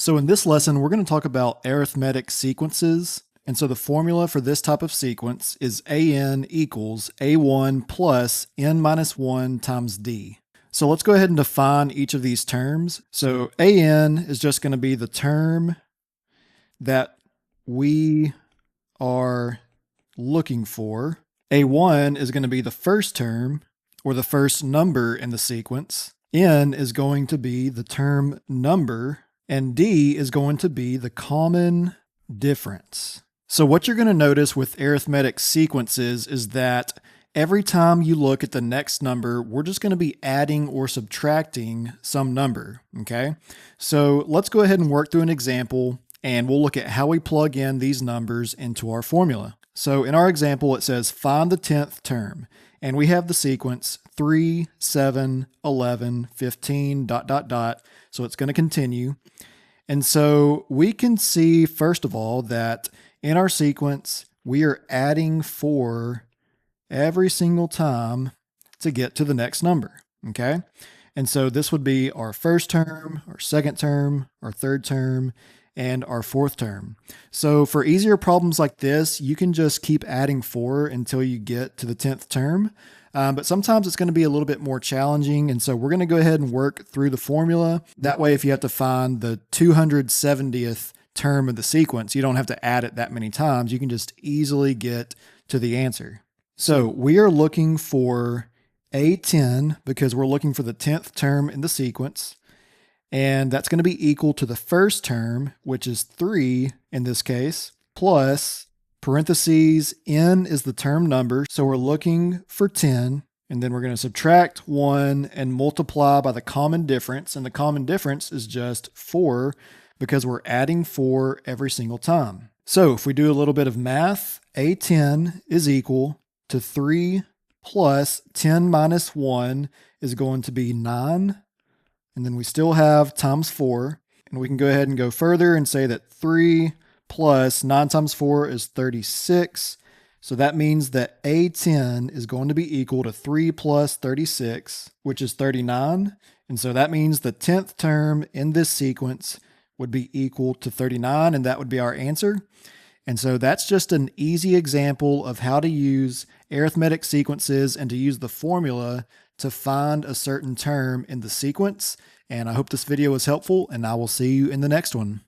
So in this lesson, we're going to talk about arithmetic sequences. And so the formula for this type of sequence is an equals a1 plus n minus 1 times d. So let's go ahead and define each of these terms. So an is just going to be the term that we are looking for. A1 is going to be the first term, or the first number in the sequence. N is going to be the term number, and D is going to be the common difference. So what you're going to notice with arithmetic sequences is that every time you look at the next number, we're just going to be adding or subtracting some number, okay? So let's go ahead and work through an example, and we'll look at how we plug in these numbers into our formula. So in our example, it says find the 10th term, and we have the sequence 3, 7, 11, 15, ... So it's going to continue. And so we can see, first of all, that in our sequence, we are adding 4 every single time to get to the next number, okay? And so this would be our first term, our second term, our third term, and our fourth term. So for easier problems like this, you can just keep adding 4 until you get to the 10th term. But sometimes it's going to be a little bit more challenging. And so we're going to go ahead and work through the formula. That way, if you have to find the 270th term of the sequence, you don't have to add it that many times. You can just easily get to the answer. So we are looking for A10 because we're looking for the 10th term in the sequence. And that's going to be equal to the first term, which is 3 in this case, plus parentheses, n is the term number. So we're looking for 10, and then we're going to subtract 1 and multiply by the common difference. And the common difference is just 4 because we're adding 4 every single time. So if we do a little bit of math, A10 is equal to 3 plus 10 minus 1 is going to be 9. And then we still have times 4. And we can go ahead and go further and say that 3 plus 9 times 4 is 36. So that means that A10 is going to be equal to 3 plus 36, which is 39. And so that means the 10th term in this sequence would be equal to 39, and that would be our answer. And so that's just an easy example of how to use arithmetic sequences and to use the formula to find a certain term in the sequence. And I hope this video was helpful, and I will see you in the next one.